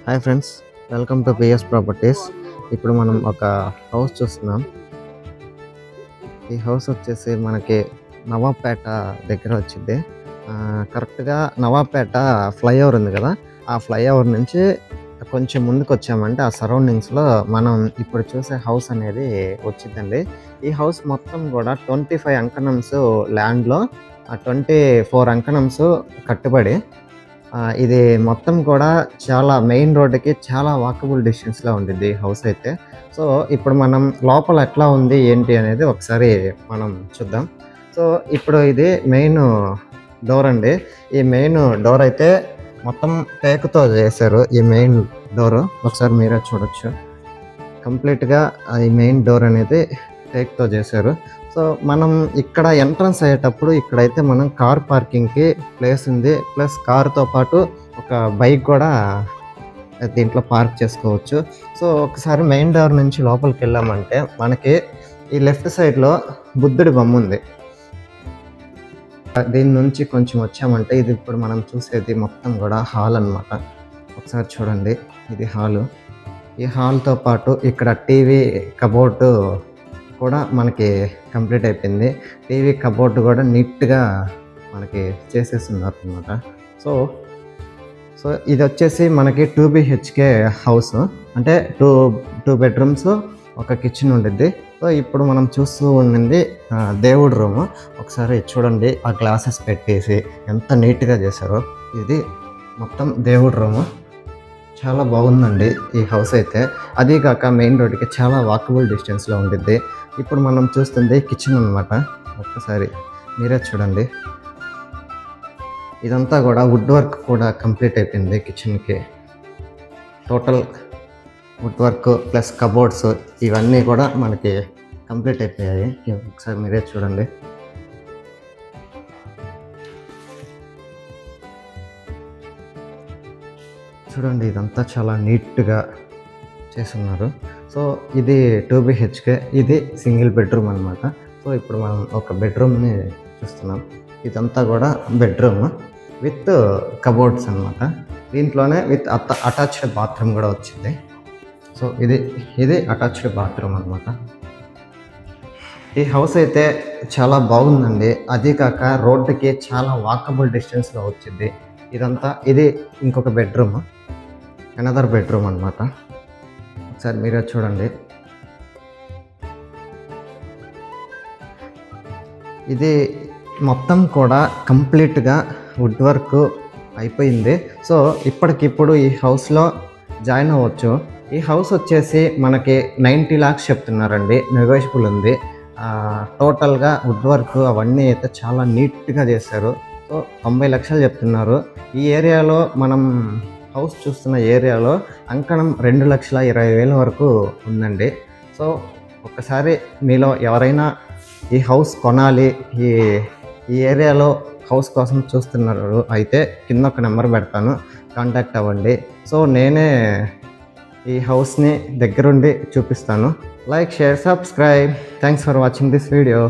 Hi friends, welcome to PS properties. ఇప్పుడు మనం ఒక హౌస్ చూస్తున్నాం. ఈ హౌస్ వచ్చేసి మనకి నవాబ్పేట దగ్గర వచ్చింది. కరెక్ట్గా నవాబ్పేట ఫ్లైఓవర్ ఉంది కదా, ఆ ఫ్లైఓవర్ నుంచి కొంచెం ముందుకు వచ్చామంటే ఆ సరౌండింగ్స్లో మనం ఇప్పుడు చూసే హౌస్ అనేది వచ్చిందండి. ఈ హౌస్ మొత్తం కూడా 25 అంకణమ్స్ ల్యాండ్లో 24 అంకణమ్స్ కట్టుబడి, ఇది మొత్తం కూడా చాలా మెయిన్ రోడ్డుకి చాలా వాకబుల్ డిస్టెన్స్లో ఉండిద్ది ఈ హౌస్ అయితే. సో ఇప్పుడు మనం లోపల ఎట్లా ఉంది ఏంటి అనేది ఒకసారి మనం చూద్దాం. సో ఇప్పుడు ఇది మెయిన్ డోర్ అండి. ఈ మెయిన్ డోర్ అయితే మొత్తం టేకుతో చేశారు. ఈ మెయిన్ డోర్ ఒకసారి మీరే చూడొచ్చు. కంప్లీట్గా ఈ మెయిన్ డోర్ అనేది టేక్తో చేశారు. సో మనం ఇక్కడ ఎంట్రన్స్ అయ్యేటప్పుడు ఇక్కడైతే మనం కార్ పార్కింగ్కి ప్లేస్ ఉంది, ప్లస్ కార్తో పాటు ఒక బైక్ కూడా దీంట్లో పార్క్ చేసుకోవచ్చు. సో ఒకసారి మెయిన్ డోర్ నుంచి లోపలికి వెళ్ళామంటే మనకి ఈ లెఫ్ట్ సైడ్లో బుద్ధుడి బొమ్మ ఉంది. దీని నుంచి కొంచెం వచ్చామంటే ఇది ఇప్పుడు మనం చూసేది మొత్తం కూడా హాల్ అన్నమాట. ఒకసారి చూడండి, ఇది హాలు. ఈ హాల్తో పాటు ఇక్కడ టీవీ కబోర్డు కూడా మనకి కంప్లీట్ అయిపోయింది. టీవీ కబోర్డు కూడా నీట్గా మనకి చేసేస్తున్నారు అనమాట. సో ఇది వచ్చేసి మనకి 2 BHK హౌస్, అంటే టూ బెడ్రూమ్స్, ఒక కిచెన్ ఉండిద్ది. సో ఇప్పుడు మనం చూస్తూ ఉండింది దేవుడి రూము. ఒకసారి చూడండి, ఆ గ్లాసెస్ పెట్టేసి ఎంత నీట్గా చేశారో. ఇది మొత్తం దేవుడి రూము. చాలా బాగుందండి ఈ హౌస్ అయితే. అదీ కాక మెయిన్ రోడ్డుకి చాలా వాకబుల్ డిస్టెన్స్లో ఉండిద్ది. ఇప్పుడు మనం చూస్తుంది కిచెన్ అనమాట. ఒక్కసారి మీరే చూడండి, ఇదంతా కూడా వుడ్ వర్క్ కూడా కంప్లీట్ అయిపోయింది. కిచెన్కి total wood work plus cupboards ఇవన్నీ కూడా మనకి కంప్లీట్ అయిపోయాయి. ఒకసారి మీరే చూడండి. చూడండి, ఇదంతా చాలా నీట్గా చేస్తున్నారు. సో ఇది 2 BHK, ఇది సింగిల్ బెడ్రూమ్ అనమాట. సో ఇప్పుడు మనం ఒక బెడ్రూమ్ని చూస్తున్నాం. ఇదంతా కూడా బెడ్రూమ్ విత్ కబోర్డ్స్ అనమాట. దీంట్లోనే విత్ అటాచ్డ్ బాత్రూమ్ కూడా వచ్చింది. సో ఇది అటాచ్డ్ బాత్రూమ్ అనమాట. ఈ హౌస్ అయితే చాలా బాగుందండి. అదీ కాక రోడ్డుకి చాలా వాకబుల్ డిస్టెన్స్లో వచ్చింది. ఇది ఇంకొక బెడ్రూమ్, అనదర్ బెడ్రూమ్ అనమాట. ఒకసారి మీరే చూడండి. ఇది మొత్తం కూడా కంప్లీట్గా వుడ్ వర్క్ అయిపోయింది. సో ఇప్పటికిప్పుడు ఈ హౌస్లో జాయిన్ అవ్వచ్చు. ఈ హౌస్ వచ్చేసి మనకి 90 lakhs చెప్తున్నారండి, నెగోషియబుల్ ఉంది. టోటల్గా వుడ్ వర్క్ అవన్నీ అయితే చాలా నీట్గా చేశారు. సో 90 లక్షలు చెప్తున్నారు. ఈ ఏరియాలో మనం హౌస్ చూస్తున్న ఏరియాలో అంకణం 2,20,000 వరకు ఉందండి. సో ఒక్కసారి మీలో ఎవరైనా ఈ హౌస్ కొనాలి, ఈ ఏరియాలో హౌస్ కోసం చూస్తున్నారు అయితే కింద ఒక నెంబర్ పెడతాను, కాంటాక్ట్ అవ్వండి. సో నేనే ఈ హౌస్ని దగ్గరుండి చూపిస్తాను. Like, share, subscribe. Thanks for watching this video.